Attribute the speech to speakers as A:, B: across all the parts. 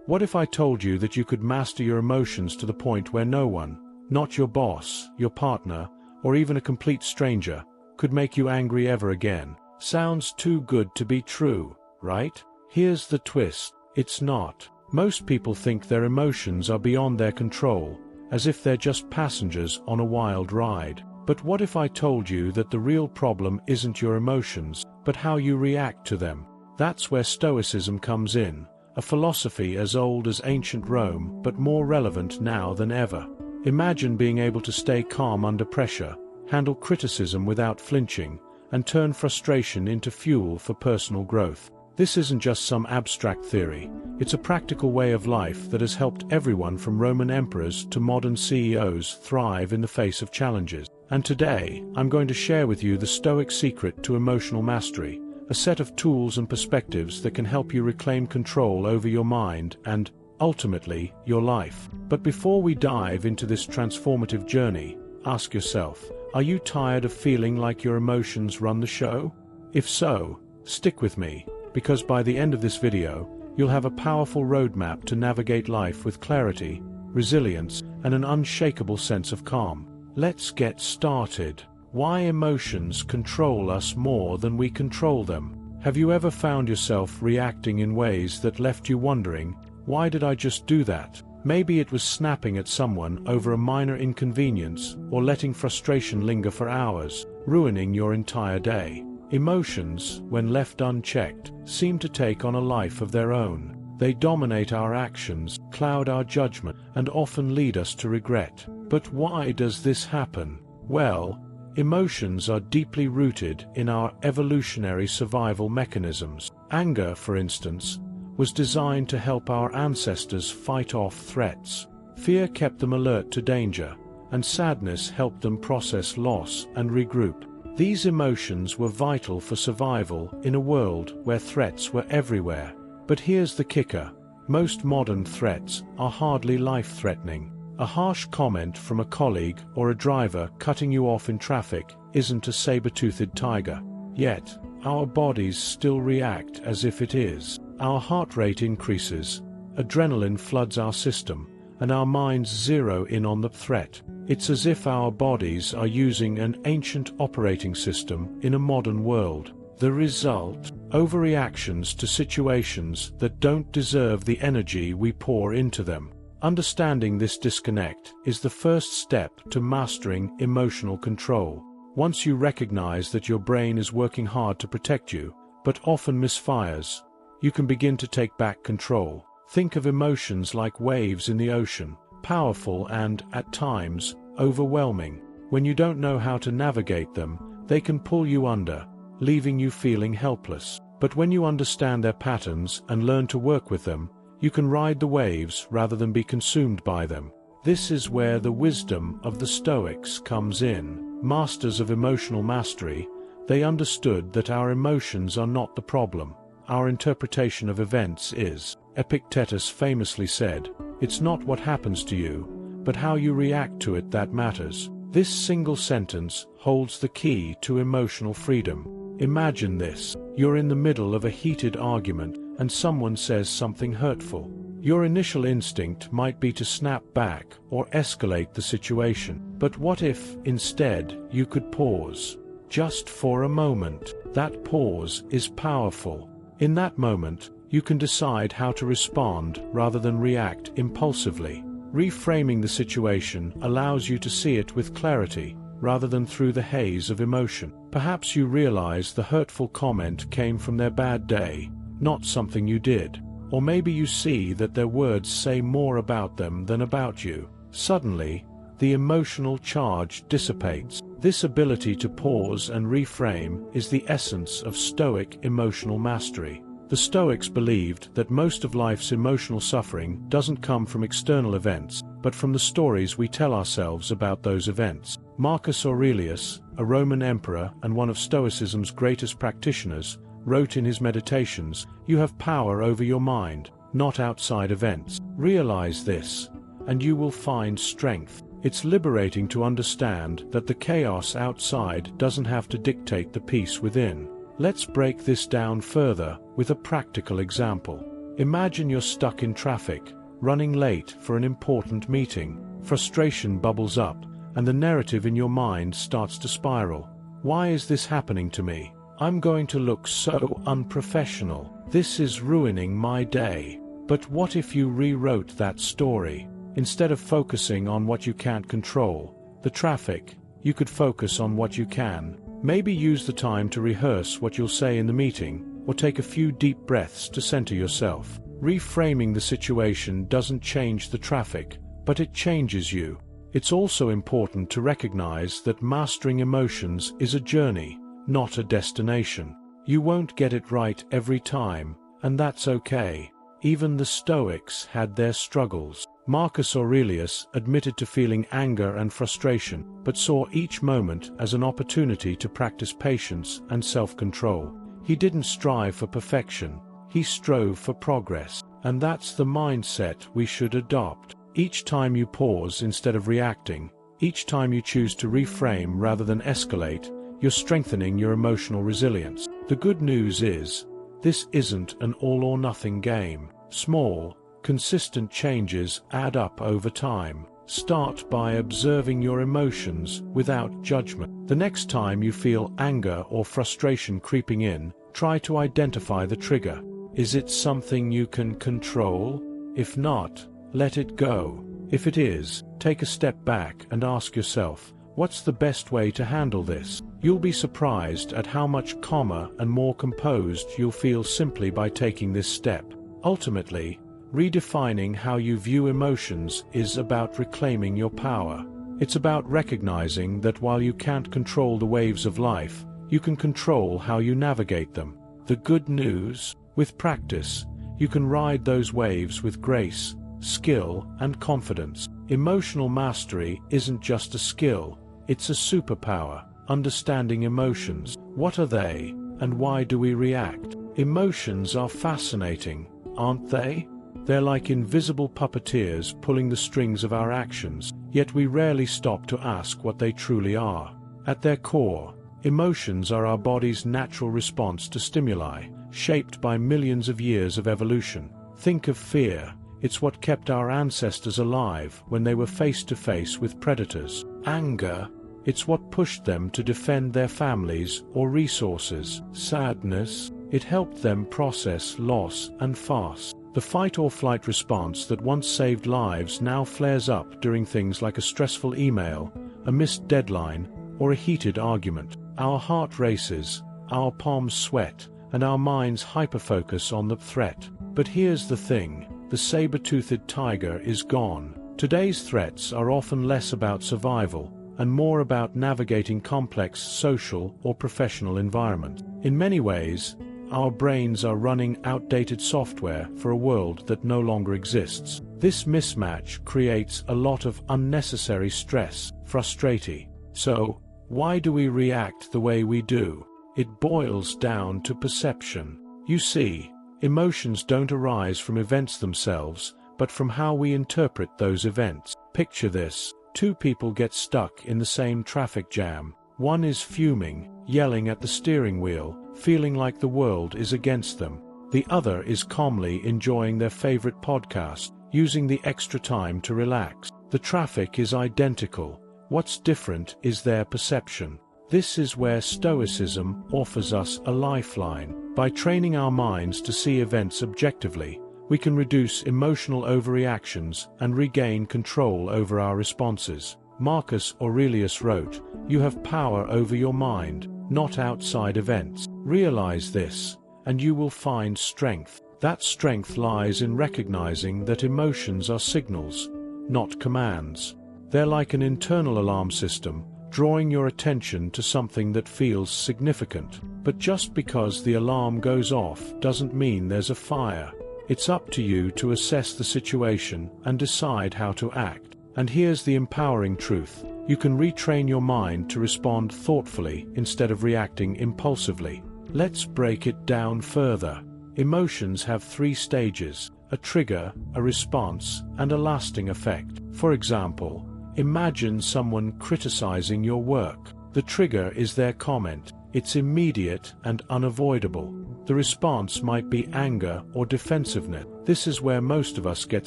A: What if I told you that you could master your emotions to the point where no one, not your boss, your partner, or even a complete stranger, could make you angry ever again? Sounds too good to be true, right? Here's the twist: it's not. Most people think their emotions are beyond their control, as if they're just passengers on a wild ride. But what if I told you that the real problem isn't your emotions, but how you react to them? That's where Stoicism comes in, a philosophy as old as ancient Rome but more relevant now than ever. Imagine being able to stay calm under pressure, handle criticism without flinching, and turn frustration into fuel for personal growth. This isn't just some abstract theory, it's a practical way of life that has helped everyone from Roman emperors to modern CEOs thrive in the face of challenges. And today, I'm going to share with you the Stoic secret to emotional mastery, a set of tools and perspectives that can help you reclaim control over your mind and, ultimately, your life. But before we dive into this transformative journey, ask yourself, are you tired of feeling like your emotions run the show? If so, stick with me, because by the end of this video, you'll have a powerful roadmap to navigate life with clarity, resilience, and an unshakable sense of calm. Let's get started. Why emotions control us more than we control them. Have you ever found yourself reacting in ways that left you wondering, why did I just do that? Maybe it was snapping at someone over a minor inconvenience, or letting frustration linger for hours, ruining your entire day. Emotions, when left unchecked, seem to take on a life of their own. They dominate our actions, cloud our judgment, and often lead us to regret. But why does this happen? Well, emotions are deeply rooted in our evolutionary survival mechanisms. Anger, for instance, was designed to help our ancestors fight off threats. Fear kept them alert to danger, and sadness helped them process loss and regroup. These emotions were vital for survival in a world where threats were everywhere. But here's the kicker: most modern threats are hardly life-threatening. A harsh comment from a colleague or a driver cutting you off in traffic isn't a saber-toothed tiger. Yet, our bodies still react as if it is. Our heart rate increases, adrenaline floods our system, and our minds zero in on the threat. It's as if our bodies are using an ancient operating system in a modern world. The result? Overreactions to situations that don't deserve the energy we pour into them. Understanding this disconnect is the first step to mastering emotional control. Once you recognize that your brain is working hard to protect you, but often misfires, you can begin to take back control. Think of emotions like waves in the ocean, powerful and, at times, overwhelming. When you don't know how to navigate them, they can pull you under, leaving you feeling helpless. But when you understand their patterns and learn to work with them, you can ride the waves rather than be consumed by them. This is where the wisdom of the Stoics comes in. Masters of emotional mastery, they understood that our emotions are not the problem. Our interpretation of events is. Epictetus famously said, "It's not what happens to you, but how you react to it that matters." This single sentence holds the key to emotional freedom. Imagine this: you're in the middle of a heated argument, and someone says something hurtful. Your initial instinct might be to snap back or escalate the situation. But what if, instead, you could pause? Just for a moment. That pause is powerful. In that moment, you can decide how to respond rather than react impulsively. Reframing the situation allows you to see it with clarity, rather than through the haze of emotion. Perhaps you realize the hurtful comment came from their bad day, not something you did. Or maybe you see that their words say more about them than about you. Suddenly, the emotional charge dissipates. This ability to pause and reframe is the essence of Stoic emotional mastery. The Stoics believed that most of life's emotional suffering doesn't come from external events, but from the stories we tell ourselves about those events. Marcus Aurelius, a Roman emperor and one of Stoicism's greatest practitioners, wrote in his Meditations, "You have power over your mind, not outside events. Realize this, and you will find strength." It's liberating to understand that the chaos outside doesn't have to dictate the peace within. Let's break this down further with a practical example. Imagine you're stuck in traffic, running late for an important meeting. Frustration bubbles up, and the narrative in your mind starts to spiral. Why is this happening to me? I'm going to look so unprofessional. This is ruining my day. But what if you rewrote that story? Instead of focusing on what you can't control, the traffic, you could focus on what you can. Maybe use the time to rehearse what you'll say in the meeting, or take a few deep breaths to center yourself. Reframing the situation doesn't change the traffic, but it changes you. It's also important to recognize that mastering emotions is a journey, not a destination. You won't get it right every time, and that's okay. Even the Stoics had their struggles. Marcus Aurelius admitted to feeling anger and frustration, but saw each moment as an opportunity to practice patience and self-control. He didn't strive for perfection, he strove for progress. And that's the mindset we should adopt. Each time you pause instead of reacting, each time you choose to reframe rather than escalate, you're strengthening your emotional resilience. The good news is, this isn't an all-or-nothing game. Small, consistent changes add up over time. Start by observing your emotions without judgment. The next time you feel anger or frustration creeping in, try to identify the trigger. Is it something you can control? If not, let it go. If it is, take a step back and ask yourself, what's the best way to handle this? You'll be surprised at how much calmer and more composed you'll feel simply by taking this step. Ultimately, redefining how you view emotions is about reclaiming your power. It's about recognizing that while you can't control the waves of life, you can control how you navigate them. The good news, with practice, you can ride those waves with grace, skill, and confidence. Emotional mastery isn't just a skill, it's a superpower. Understanding emotions. What are they, and why do we react? Emotions are fascinating, aren't they? They're like invisible puppeteers pulling the strings of our actions, yet we rarely stop to ask what they truly are. At their core, emotions are our body's natural response to stimuli, shaped by millions of years of evolution. Think of fear. It's what kept our ancestors alive when they were face to face with predators. Anger. It's what pushed them to defend their families or resources. Sadness. It helped them process loss and fast. The fight-or-flight response that once saved lives now flares up during things like a stressful email, a missed deadline, or a heated argument. Our heart races, our palms sweat, and our minds hyperfocus on the threat. But here's the thing, the saber-toothed tiger is gone. Today's threats are often less about survival, and more about navigating complex social or professional environments. In many ways, our brains are running outdated software for a world that no longer exists. This mismatch creates a lot of unnecessary stress, frustration. So, why do we react the way we do? It boils down to perception. You see, emotions don't arise from events themselves, but from how we interpret those events. Picture this. Two people get stuck in the same traffic jam. One is fuming, yelling at the steering wheel, feeling like the world is against them. The other is calmly enjoying their favorite podcast, using the extra time to relax. The traffic is identical. What's different is their perception. This is where Stoicism offers us a lifeline. By training our minds to see events objectively, we can reduce emotional overreactions and regain control over our responses. Marcus Aurelius wrote, "You have power over your mind, not outside events. Realize this, and you will find strength." That strength lies in recognizing that emotions are signals, not commands. They're like an internal alarm system, drawing your attention to something that feels significant. But just because the alarm goes off doesn't mean there's a fire. It's up to you to assess the situation and decide how to act. And here's the empowering truth. You can retrain your mind to respond thoughtfully instead of reacting impulsively. Let's break it down further. Emotions have 3 stages: a trigger, a response, and a lasting effect. For example, imagine someone criticizing your work. The trigger is their comment. It's immediate and unavoidable. the response might be anger or defensiveness. This is where most of us get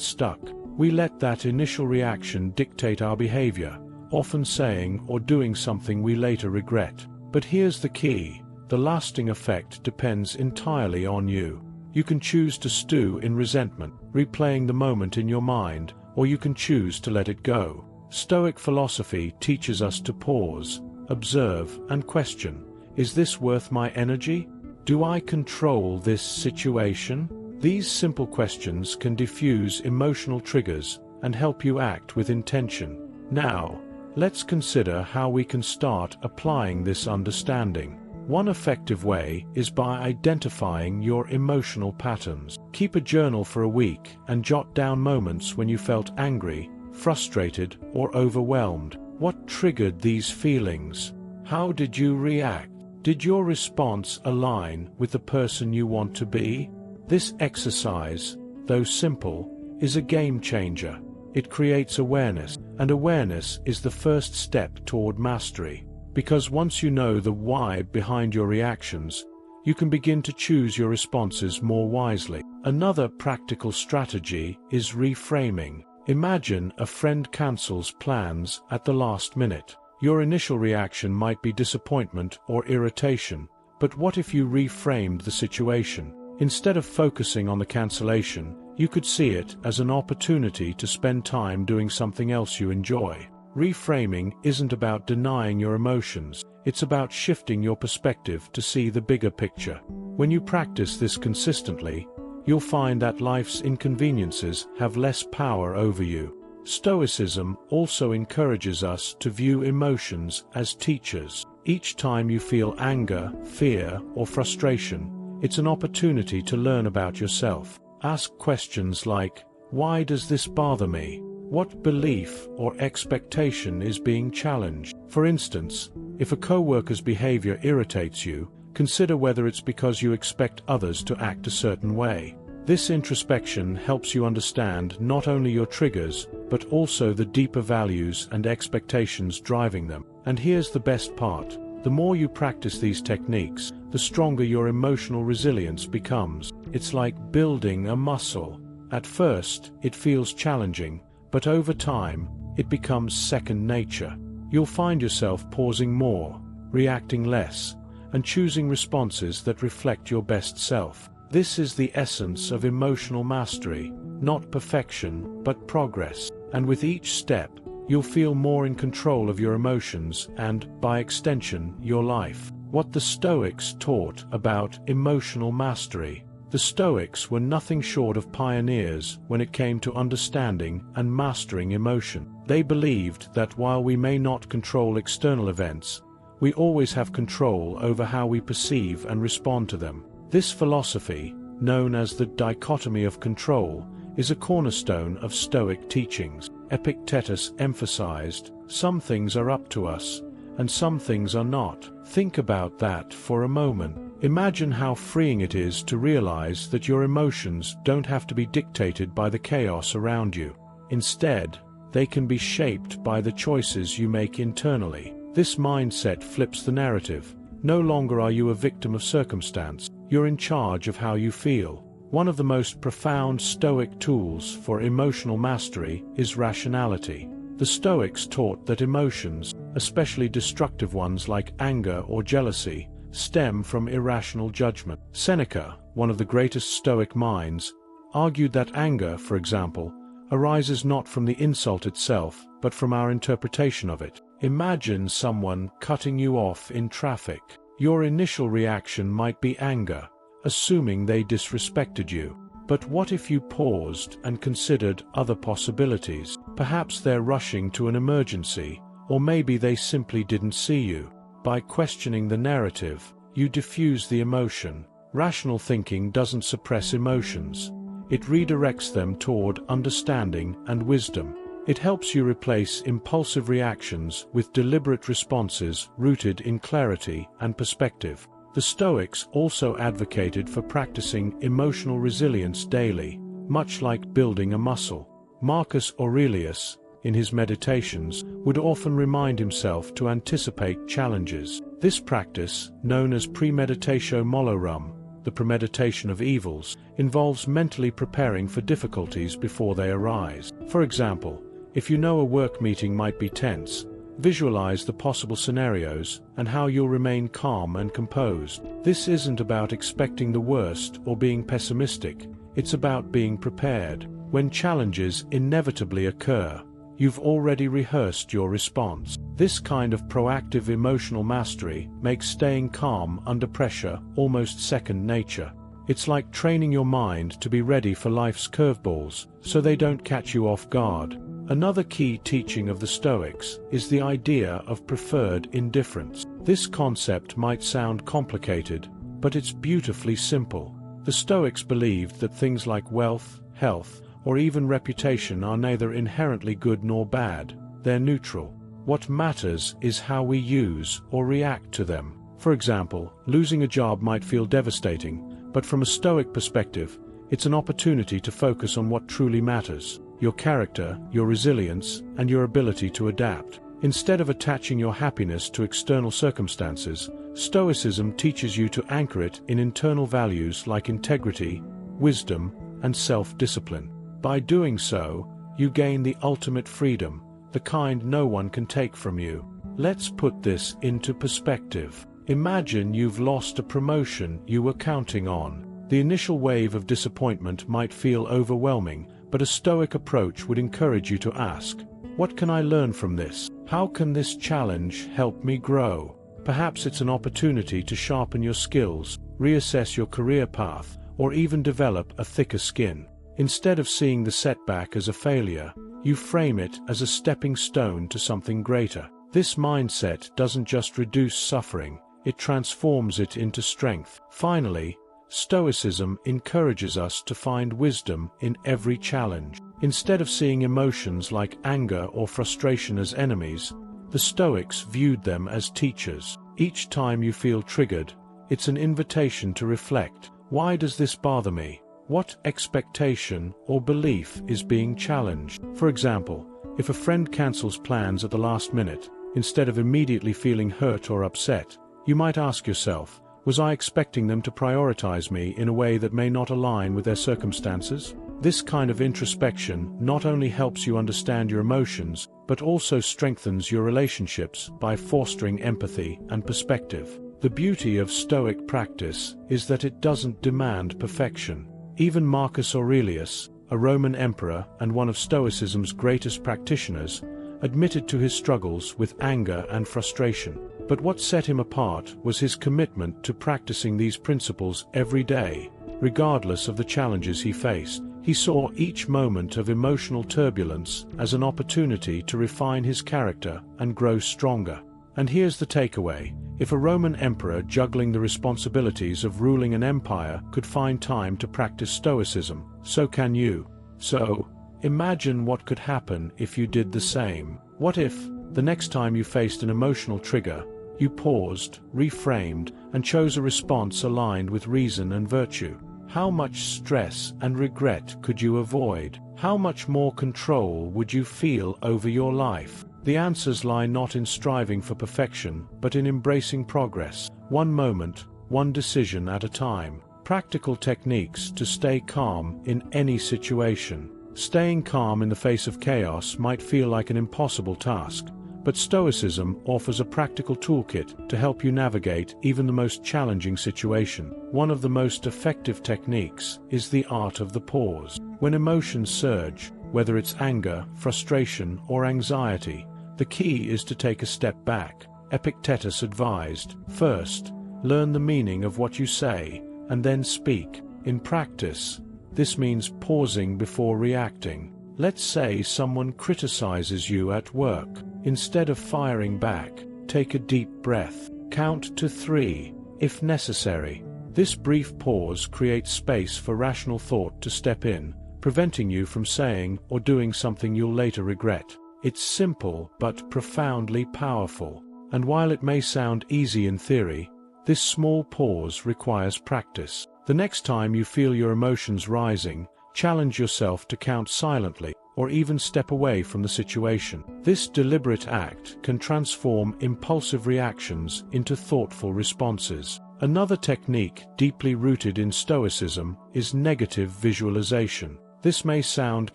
A: stuck. We let that initial reaction dictate our behavior, often saying or doing something we later regret. But here's the key: the lasting effect depends entirely on you. You can choose to stew in resentment, replaying the moment in your mind, or you can choose to let it go. Stoic philosophy teaches us to pause, observe, and question. Is this worth my energy? Do I control this situation? These simple questions can diffuse emotional triggers and help you act with intention. Now, let's consider how we can start applying this understanding. One effective way is by identifying your emotional patterns. Keep a journal for a week and jot down moments when you felt angry, frustrated, or overwhelmed. What triggered these feelings? How did you react? Did your response align with the person you want to be? This exercise, though simple, is a game changer. It creates awareness, and awareness is the first step toward mastery. Because once you know the why behind your reactions, you can begin to choose your responses more wisely. Another practical strategy is reframing. Imagine a friend cancels plans at the last minute. Your initial reaction might be disappointment or irritation, but what if you reframed the situation? Instead of focusing on the cancellation, you could see it as an opportunity to spend time doing something else you enjoy. Reframing isn't about denying your emotions, it's about shifting your perspective to see the bigger picture. When you practice this consistently, you'll find that life's inconveniences have less power over you. Stoicism also encourages us to view emotions as teachers. Each time you feel anger, fear, or frustration, it's an opportunity to learn about yourself. Ask questions like, why does this bother me? What belief or expectation is being challenged? For instance, if a coworker's behavior irritates you, consider whether it's because you expect others to act a certain way. This introspection helps you understand not only your triggers, but also the deeper values and expectations driving them. And here's the best part: the more you practice these techniques, the stronger your emotional resilience becomes. It's like building a muscle. At first, it feels challenging, but over time, it becomes second nature. You'll find yourself pausing more, reacting less, and choosing responses that reflect your best self. This is the essence of emotional mastery, not perfection, but progress. And with each step, you'll feel more in control of your emotions and, by extension, your life. What the Stoics taught about emotional mastery. The Stoics were nothing short of pioneers when it came to understanding and mastering emotion. They believed that while we may not control external events, we always have control over how we perceive and respond to them. This philosophy, known as the dichotomy of control, is a cornerstone of Stoic teachings. Epictetus emphasized, some things are up to us, and some things are not. Think about that for a moment. Imagine how freeing it is to realize that your emotions don't have to be dictated by the chaos around you. Instead, they can be shaped by the choices you make internally. This mindset flips the narrative. No longer are you a victim of circumstance. You're in charge of how you feel. One of the most profound Stoic tools for emotional mastery is rationality. The Stoics taught that emotions, especially destructive ones like anger or jealousy, stem from irrational judgment. Seneca, one of the greatest Stoic minds, argued that anger, for example, arises not from the insult itself, but from our interpretation of it. Imagine someone cutting you off in traffic. Your initial reaction might be anger, assuming they disrespected you. But what if you paused and considered other possibilities? Perhaps they're rushing to an emergency, or maybe they simply didn't see you. By questioning the narrative, you diffuse the emotion. Rational thinking doesn't suppress emotions. It redirects them toward understanding and wisdom. It helps you replace impulsive reactions with deliberate responses rooted in clarity and perspective. The Stoics also advocated for practicing emotional resilience daily, much like building a muscle. Marcus Aurelius, in his meditations, would often remind himself to anticipate challenges. This practice, known as premeditatio malorum, the premeditation of evils, involves mentally preparing for difficulties before they arise. For example, if you know a work meeting might be tense, visualize the possible scenarios and how you'll remain calm and composed. This isn't about expecting the worst or being pessimistic, it's about being prepared. When challenges inevitably occur, you've already rehearsed your response. This kind of proactive emotional mastery makes staying calm under pressure almost second nature. It's like training your mind to be ready for life's curveballs, so they don't catch you off guard. Another key teaching of the Stoics is the idea of preferred indifference. This concept might sound complicated, but it's beautifully simple. The Stoics believed that things like wealth, health, or even reputation are neither inherently good nor bad, they're neutral. What matters is how we use or react to them. For example, losing a job might feel devastating, but from a Stoic perspective, it's an opportunity to focus on what truly matters: your character, your resilience, and your ability to adapt. Instead of attaching your happiness to external circumstances, Stoicism teaches you to anchor it in internal values like integrity, wisdom, and self-discipline. By doing so, you gain the ultimate freedom, the kind no one can take from you. Let's put this into perspective. Imagine you've lost a promotion you were counting on. The initial wave of disappointment might feel overwhelming, but a Stoic approach would encourage you to ask, what can I learn from this? How can this challenge help me grow? Perhaps it's an opportunity to sharpen your skills, reassess your career path, or even develop a thicker skin. Instead of seeing the setback as a failure, you frame it as a stepping stone to something greater. This mindset doesn't just reduce suffering, it transforms it into strength. Finally, Stoicism encourages us to find wisdom in every challenge. Instead of seeing emotions like anger or frustration as enemies, the Stoics viewed them as teachers. Each time you feel triggered, it's an invitation to reflect. Why does this bother me? What expectation or belief is being challenged? For example, if a friend cancels plans at the last minute, instead of immediately feeling hurt or upset, you might ask yourself, was I expecting them to prioritize me in a way that may not align with their circumstances? This kind of introspection not only helps you understand your emotions, but also strengthens your relationships by fostering empathy and perspective. The beauty of Stoic practice is that it doesn't demand perfection. Even Marcus Aurelius, a Roman emperor and one of Stoicism's greatest practitioners, admitted to his struggles with anger and frustration. But what set him apart was his commitment to practicing these principles every day, regardless of the challenges he faced. He saw each moment of emotional turbulence as an opportunity to refine his character and grow stronger. And here's the takeaway: if a Roman emperor juggling the responsibilities of ruling an empire could find time to practice Stoicism, so can you. So, imagine what could happen if you did the same. What if, the next time you faced an emotional trigger, you paused, reframed, and chose a response aligned with reason and virtue? How much stress and regret could you avoid? How much more control would you feel over your life? The answers lie not in striving for perfection, but in embracing progress, one moment, one decision at a time. Practical techniques to stay calm in any situation. Staying calm in the face of chaos might feel like an impossible task, but Stoicism offers a practical toolkit to help you navigate even the most challenging situation. One of the most effective techniques is the art of the pause. When emotions surge, whether it's anger, frustration, or anxiety, the key is to take a step back. Epictetus advised, first, learn the meaning of what you say, and then speak. In practice, this means pausing before reacting. Let's say someone criticizes you at work. Instead of firing back, take a deep breath. Count to 3, if necessary. This brief pause creates space for rational thought to step in, preventing you from saying or doing something you'll later regret. It's simple but profoundly powerful. And while it may sound easy in theory, this small pause requires practice. The next time you feel your emotions rising, challenge yourself to count silently, or even step away from the situation. This deliberate act can transform impulsive reactions into thoughtful responses. Another technique deeply rooted in Stoicism is negative visualization. This may sound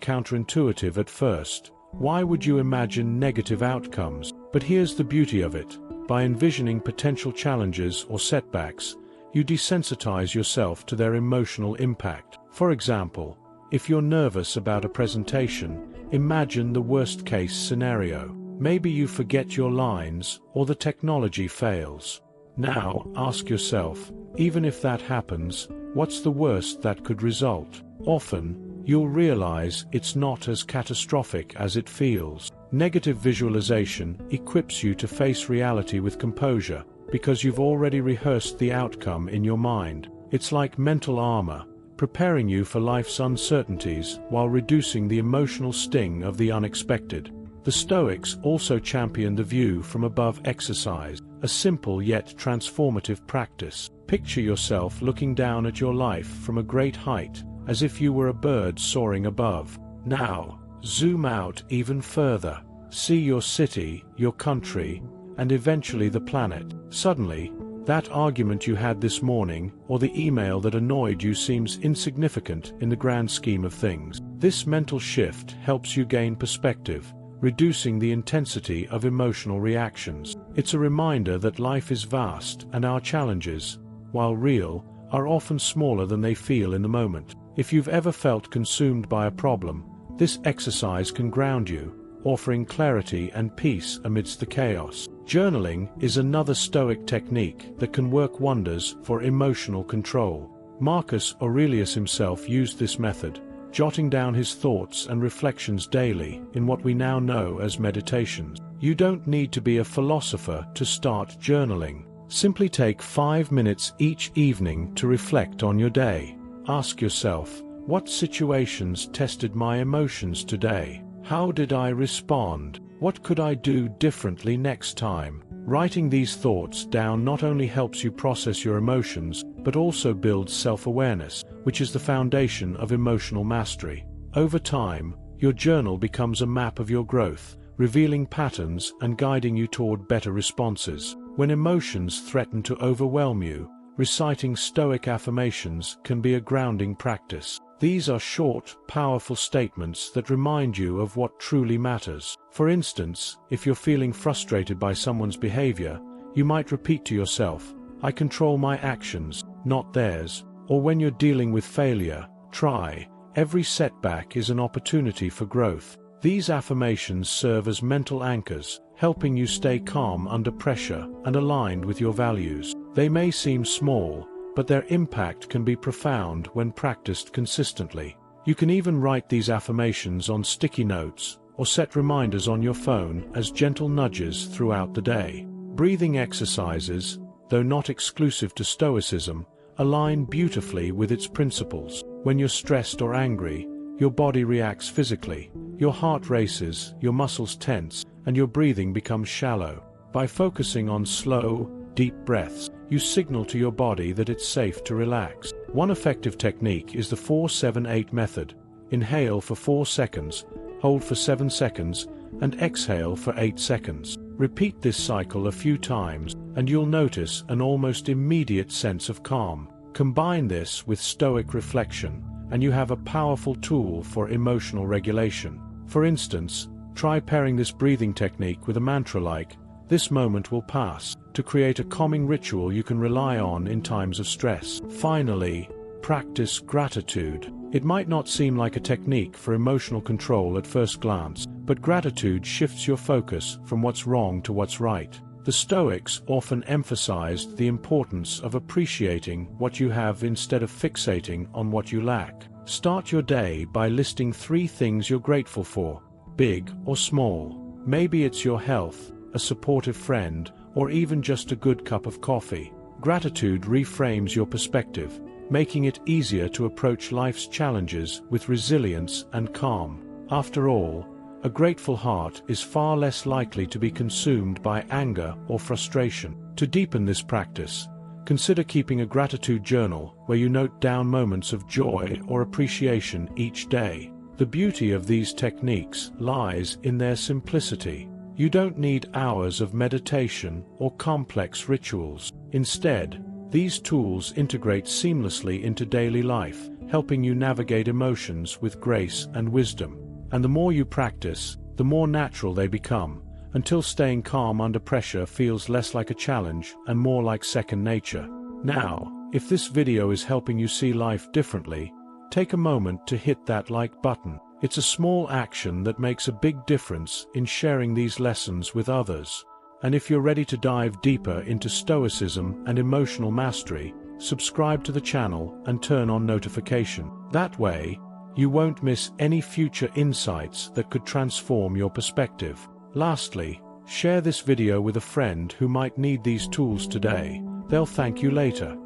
A: counterintuitive at first. Why would you imagine negative outcomes? But here's the beauty of it. By envisioning potential challenges or setbacks, you desensitize yourself to their emotional impact. For example, if you're nervous about a presentation, imagine the worst-case scenario. Maybe you forget your lines or the technology fails. Now, ask yourself, even if that happens, what's the worst that could result? Often, you'll realize it's not as catastrophic as it feels. Negative visualization equips you to face reality with composure, because you've already rehearsed the outcome in your mind. It's like mental armor, preparing you for life's uncertainties while reducing the emotional sting of the unexpected. The Stoics also championed the view from above exercise, a simple yet transformative practice. Picture yourself looking down at your life from a great height, as if you were a bird soaring above. Now, zoom out even further. See your city, your country, and eventually the planet. Suddenly, that argument you had this morning, or the email that annoyed you, seems insignificant in the grand scheme of things. This mental shift helps you gain perspective, reducing the intensity of emotional reactions. It's a reminder that life is vast and our challenges, while real, are often smaller than they feel in the moment. If you've ever felt consumed by a problem, this exercise can ground you, offering clarity and peace amidst the chaos. Journaling is another Stoic technique that can work wonders for emotional control. Marcus Aurelius himself used this method, jotting down his thoughts and reflections daily in what we now know as meditations. You don't need to be a philosopher to start journaling. Simply take 5 minutes each evening to reflect on your day. Ask yourself, what situations tested my emotions today? How did I respond? What could I do differently next time? Writing these thoughts down not only helps you process your emotions, but also builds self-awareness, which is the foundation of emotional mastery. Over time, your journal becomes a map of your growth, revealing patterns and guiding you toward better responses. When emotions threaten to overwhelm you, reciting Stoic affirmations can be a grounding practice. These are short, powerful statements that remind you of what truly matters. For instance, if you're feeling frustrated by someone's behavior, you might repeat to yourself, "I control my actions, not theirs." Or when you're dealing with failure, try, "Every setback is an opportunity for growth." These affirmations serve as mental anchors, helping you stay calm under pressure and aligned with your values. They may seem small, but their impact can be profound when practiced consistently. You can even write these affirmations on sticky notes, or set reminders on your phone as gentle nudges throughout the day. Breathing exercises, though not exclusive to Stoicism, align beautifully with its principles. When you're stressed or angry, your body reacts physically. Your heart races, your muscles tense, and your breathing becomes shallow. By focusing on slow, deep breaths, you signal to your body that it's safe to relax. One effective technique is the 4-7-8 method. Inhale for 4 seconds, hold for 7 seconds, and exhale for 8 seconds. Repeat this cycle a few times, and you'll notice an almost immediate sense of calm. Combine this with Stoic reflection, and you have a powerful tool for emotional regulation. For instance, try pairing this breathing technique with a mantra like, "This moment will pass," to create a calming ritual you can rely on in times of stress. Finally, practice gratitude. It might not seem like a technique for emotional control at first glance, but gratitude shifts your focus from what's wrong to what's right. The Stoics often emphasized the importance of appreciating what you have instead of fixating on what you lack. Start your day by listing 3 things you're grateful for, big or small. Maybe it's your health, a supportive friend, or even just a good cup of coffee. Gratitude reframes your perspective, making it easier to approach life's challenges with resilience and calm. After all, a grateful heart is far less likely to be consumed by anger or frustration. To deepen this practice, consider keeping a gratitude journal where you note down moments of joy or appreciation each day. The beauty of these techniques lies in their simplicity. You don't need hours of meditation or complex rituals. Instead, These tools integrate seamlessly into daily life, helping you navigate emotions with grace and wisdom. And the more you practice, the more natural they become, until staying calm under pressure feels less like a challenge and more like second nature. Now, if this video is helping you see life differently, take a moment to hit that like button. It's a small action that makes a big difference in sharing these lessons with others. And if you're ready to dive deeper into Stoicism and emotional mastery, subscribe to the channel and turn on notification. That way, you won't miss any future insights that could transform your perspective. Lastly, share this video with a friend who might need these tools today. They'll thank you later.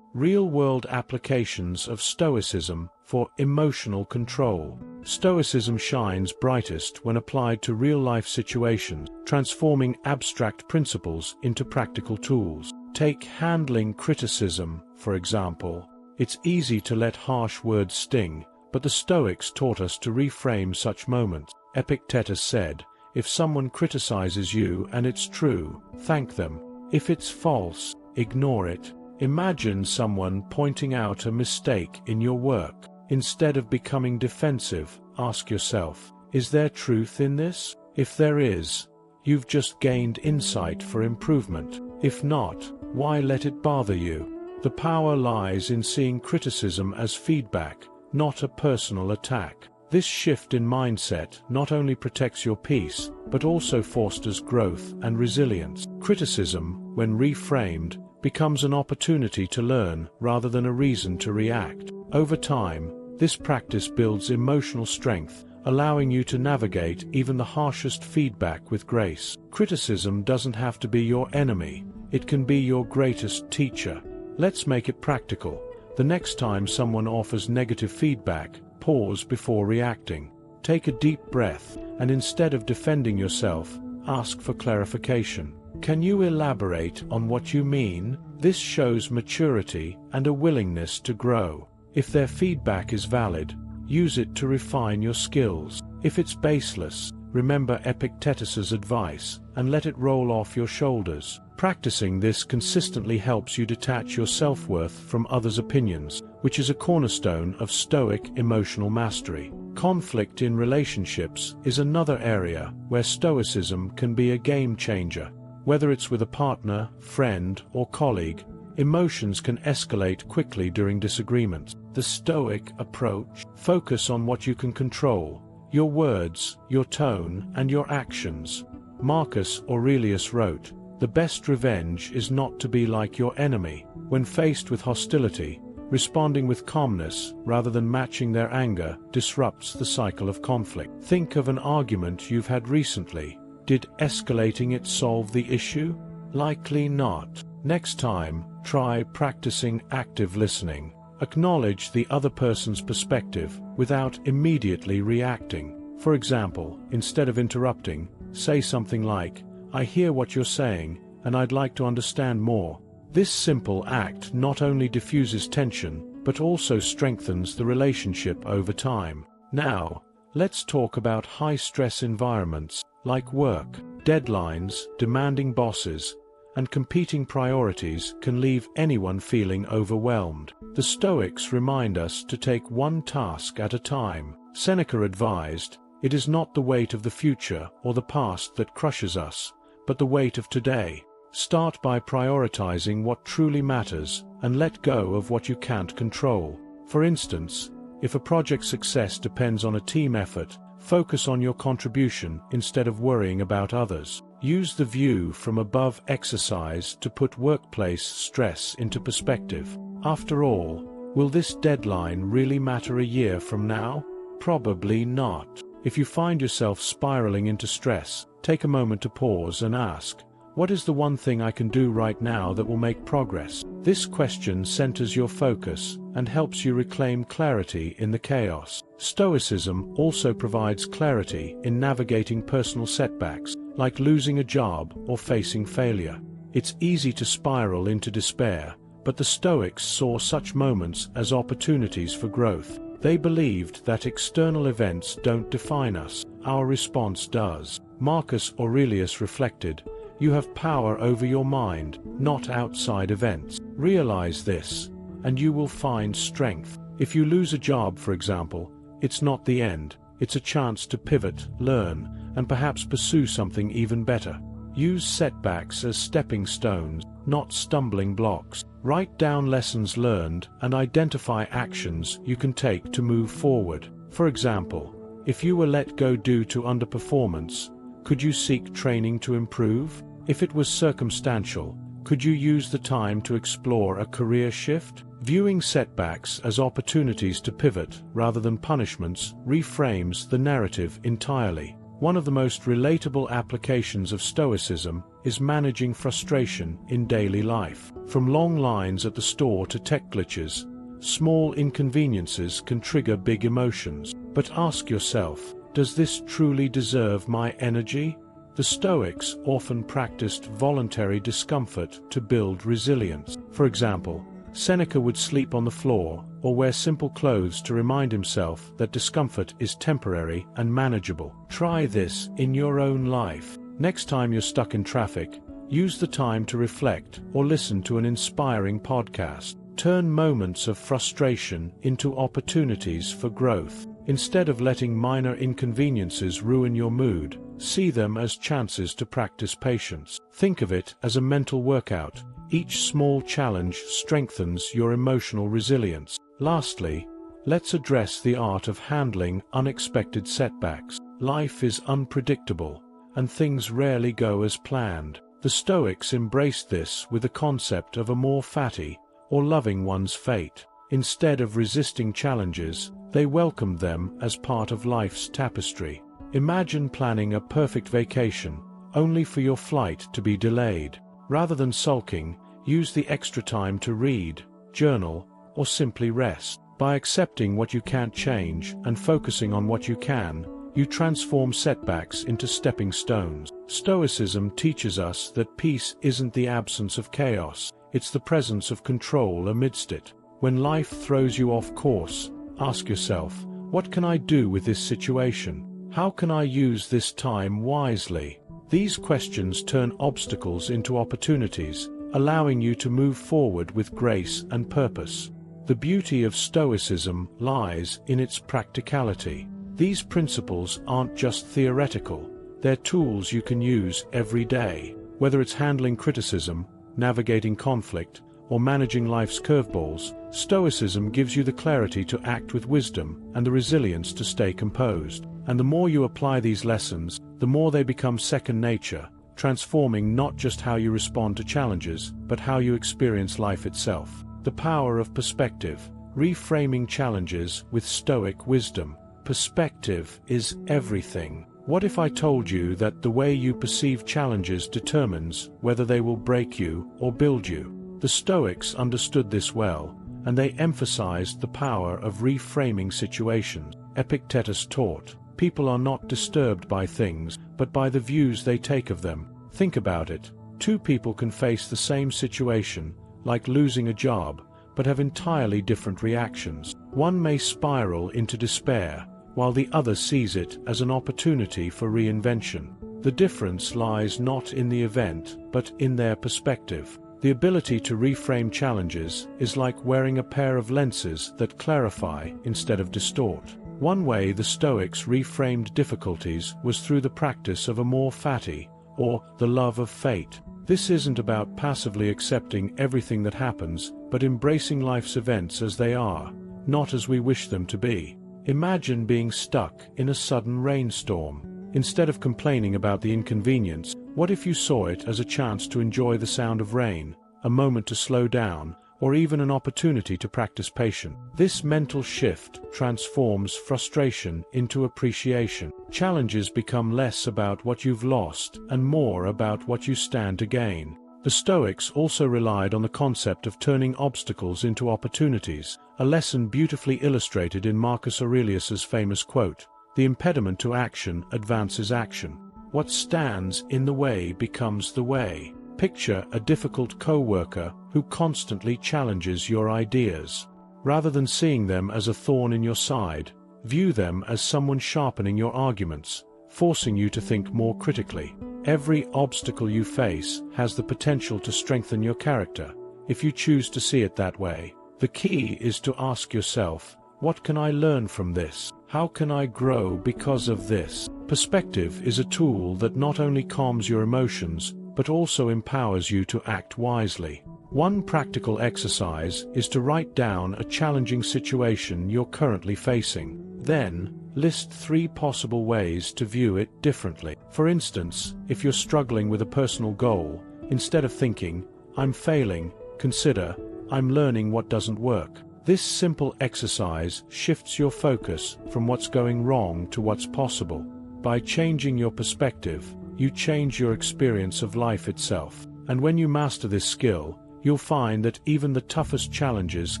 A: Real-world applications of Stoicism for emotional control. Stoicism shines brightest when applied to real-life situations, transforming abstract principles into practical tools. Take handling criticism, for example. It's easy to let harsh words sting, but the Stoics taught us to reframe such moments. Epictetus said, "If someone criticizes you and it's true, thank them. If it's false, ignore it." Imagine someone pointing out a mistake in your work. Instead of becoming defensive, ask yourself, is there truth in this? If there is, you've just gained insight for improvement. If not, why let it bother you? The power lies in seeing criticism as feedback, not a personal attack. This shift in mindset not only protects your peace, but also fosters growth and resilience. Criticism, when reframed, becomes an opportunity to learn rather than a reason to react. Over time, this practice builds emotional strength, allowing you to navigate even the harshest feedback with grace. Criticism doesn't have to be your enemy, it can be your greatest teacher. Let's make it practical. The next time someone offers negative feedback, pause before reacting. Take a deep breath, and instead of defending yourself, ask for clarification. Can you elaborate on what you mean? This shows maturity and a willingness to grow. If their feedback is valid, use it to refine your skills. If it's baseless, remember Epictetus's advice and let it roll off your shoulders. Practicing this consistently helps you detach your self-worth from others' opinions, which is a cornerstone of Stoic emotional mastery. Conflict in relationships is another area where Stoicism can be a game changer. Whether it's with a partner, friend, or colleague, emotions can escalate quickly during disagreements. The Stoic approach focuses on what you can control: your words, your tone, and your actions. Marcus Aurelius wrote, "The best revenge is not to be like your enemy." When faced with hostility, responding with calmness rather than matching their anger disrupts the cycle of conflict. Think of an argument you've had recently. Did escalating it solve the issue? Likely not. Next time, try practicing active listening. Acknowledge the other person's perspective without immediately reacting. For example, instead of interrupting, say something like, "I hear what you're saying, and I'd like to understand more." This simple act not only diffuses tension, but also strengthens the relationship over time. Now, let's talk about high-stress environments like work. Deadlines, demanding bosses, and competing priorities can leave anyone feeling overwhelmed. The Stoics remind us to take one task at a time. Seneca advised, "It is not the weight of the future or the past that crushes us, but the weight of today." Start by prioritizing what truly matters and let go of what you can't control. For instance, if a project's success depends on a team effort, focus on your contribution instead of worrying about others. Use the view from above exercise to put workplace stress into perspective. After all, will this deadline really matter a year from now? Probably not. If you find yourself spiraling into stress, take a moment to pause and ask, what is the one thing I can do right now that will make progress? This question centers your focus and helps you reclaim clarity in the chaos. Stoicism also provides clarity in navigating personal setbacks, like losing a job or facing failure. It's easy to spiral into despair, but the Stoics saw such moments as opportunities for growth. They believed that external events don't define us, our response does. Marcus Aurelius reflected, "You have power over your mind, not outside events." Realize this, and you will find strength. If you lose a job, for example, it's not the end. It's a chance to pivot, learn, and perhaps pursue something even better. Use setbacks as stepping stones, not stumbling blocks. Write down lessons learned and identify actions you can take to move forward. For example, if you were let go due to underperformance, could you seek training to improve? If it was circumstantial, could you use the time to explore a career shift? Viewing setbacks as opportunities to pivot rather than punishments reframes the narrative entirely. One of the most relatable applications of Stoicism is managing frustration in daily life. From long lines at the store to tech glitches, small inconveniences can trigger big emotions. But ask yourself, does this truly deserve my energy? The Stoics often practiced voluntary discomfort to build resilience. For example, Seneca would sleep on the floor or wear simple clothes to remind himself that discomfort is temporary and manageable. Try this in your own life. Next time you're stuck in traffic, use the time to reflect or listen to an inspiring podcast. Turn moments of frustration into opportunities for growth. Instead of letting minor inconveniences ruin your mood, see them as chances to practice patience. Think of it as a mental workout. Each small challenge strengthens your emotional resilience. Lastly, let's address the art of handling unexpected setbacks. Life is unpredictable, and things rarely go as planned. The Stoics embraced this with the concept of amor fati, or loving one's fate. Instead of resisting challenges, they welcomed them as part of life's tapestry. Imagine planning a perfect vacation, only for your flight to be delayed. Rather than sulking, use the extra time to read, journal, or simply rest. By accepting what you can't change and focusing on what you can, you transform setbacks into stepping stones. Stoicism teaches us that peace isn't the absence of chaos, it's the presence of control amidst it. When life throws you off course, ask yourself, what can I do with this situation? How can I use this time wisely? These questions turn obstacles into opportunities, allowing you to move forward with grace and purpose. The beauty of Stoicism lies in its practicality. These principles aren't just theoretical, they're tools you can use every day. Whether it's handling criticism, navigating conflict, or managing life's curveballs, Stoicism gives you the clarity to act with wisdom and the resilience to stay composed. And the more you apply these lessons, the more they become second nature, transforming not just how you respond to challenges, but how you experience life itself. The power of perspective, reframing challenges with Stoic wisdom. Perspective is everything. What if I told you that the way you perceive challenges determines whether they will break you or build you? The Stoics understood this well, and they emphasized the power of reframing situations. Epictetus taught, people are not disturbed by things, but by the views they take of them. Think about it. Two people can face the same situation, like losing a job, but have entirely different reactions. One may spiral into despair, while the other sees it as an opportunity for reinvention. The difference lies not in the event, but in their perspective. The ability to reframe challenges is like wearing a pair of lenses that clarify instead of distort. One way the Stoics reframed difficulties was through the practice of amor fati, or the love of fate. This isn't about passively accepting everything that happens, but embracing life's events as they are, not as we wish them to be. Imagine being stuck in a sudden rainstorm. Instead of complaining about the inconvenience, what if you saw it as a chance to enjoy the sound of rain, a moment to slow down, or even an opportunity to practice patience? This mental shift transforms frustration into appreciation. Challenges become less about what you've lost and more about what you stand to gain. The Stoics also relied on the concept of turning obstacles into opportunities, a lesson beautifully illustrated in Marcus Aurelius's famous quote, "The impediment to action advances action. What stands in the way becomes the way." Picture a difficult co-worker who constantly challenges your ideas. Rather than seeing them as a thorn in your side, view them as someone sharpening your arguments, forcing you to think more critically. Every obstacle you face has the potential to strengthen your character. if you choose to see it that way. The key is to ask yourself, what can I learn from this? How can I grow because of this? Perspective is a tool that not only calms your emotions, but also empowers you to act wisely. One practical exercise is to write down a challenging situation you're currently facing. Then, list 3 possible ways to view it differently. For instance, if you're struggling with a personal goal, instead of thinking, "I'm failing," consider, "I'm learning what doesn't work." This simple exercise shifts your focus from what's going wrong to what's possible. By changing your perspective, you change your experience of life itself. And when you master this skill, you'll find that even the toughest challenges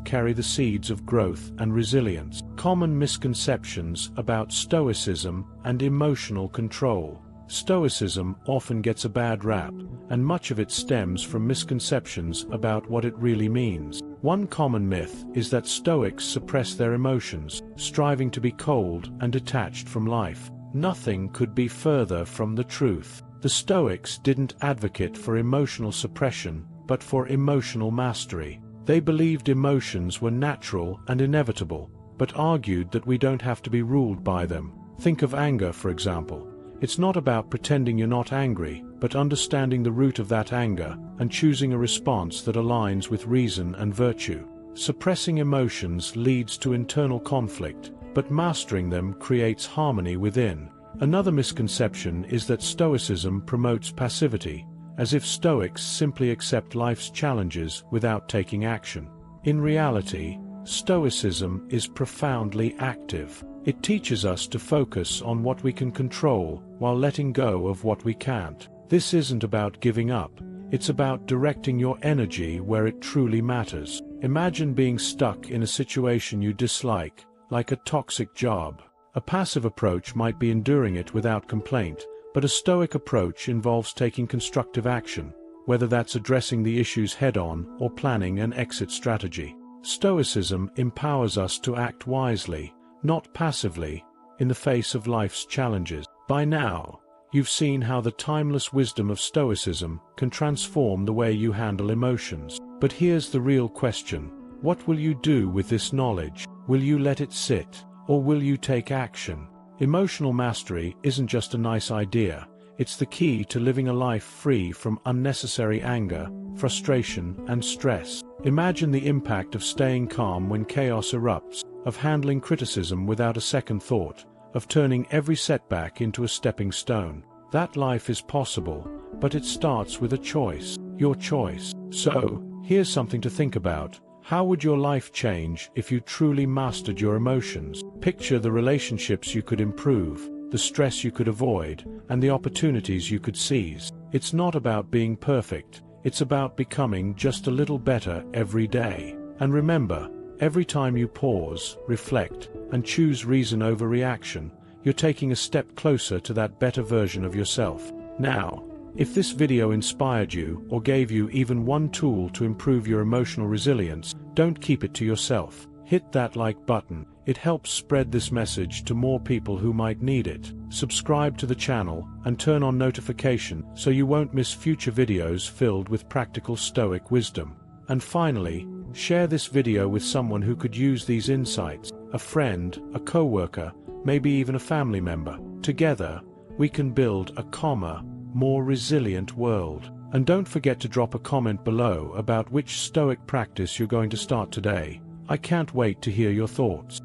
A: carry the seeds of growth and resilience. Common misconceptions about Stoicism and emotional control. Stoicism often gets a bad rap, and much of it stems from misconceptions about what it really means. One common myth is that Stoics suppress their emotions, striving to be cold and detached from life. Nothing could be further from the truth. The Stoics didn't advocate for emotional suppression, but for emotional mastery. They believed emotions were natural and inevitable, but argued that we don't have to be ruled by them. Think of anger, for example. It's not about pretending you're not angry, but understanding the root of that anger and choosing a response that aligns with reason and virtue. Suppressing emotions leads to internal conflict, but mastering them creates harmony within. Another misconception is that Stoicism promotes passivity, as if Stoics simply accept life's challenges without taking action. In reality, Stoicism is profoundly active. It teaches us to focus on what we can control while letting go of what we can't. This isn't about giving up, it's about directing your energy where it truly matters. Imagine being stuck in a situation you dislike, like a toxic job. A passive approach might be enduring it without complaint, but a Stoic approach involves taking constructive action, whether that's addressing the issues head-on or planning an exit strategy. Stoicism empowers us to act wisely, not passively, in the face of life's challenges. By now, you've seen how the timeless wisdom of Stoicism can transform the way you handle emotions. But here's the real question. What will you do with this knowledge? Will you let it sit, or will you take action? Emotional mastery isn't just a nice idea. It's the key to living a life free from unnecessary anger, frustration, and stress. Imagine the impact of staying calm when chaos erupts, of handling criticism without a second thought, of turning every setback into a stepping stone. That life is possible, but it starts with a choice, your choice. So, here's something to think about. How would your life change if you truly mastered your emotions? Picture the relationships you could improve, the stress you could avoid, and the opportunities you could seize. It's not about being perfect, it's about becoming just a little better every day. And remember, every time you pause, reflect, and choose reason over reaction, you're taking a step closer to that better version of yourself. Now, if this video inspired you or gave you even one tool to improve your emotional resilience, don't keep it to yourself. Hit that like button. It helps spread this message to more people who might need it. Subscribe to the channel and turn on notification so you won't miss future videos filled with practical Stoic wisdom. And finally, share this video with someone who could use these insights, a friend, a coworker, maybe even a family member. Together, we can build a calmer, more resilient world. And don't forget to drop a comment below about which Stoic practice you're going to start today. I can't wait to hear your thoughts.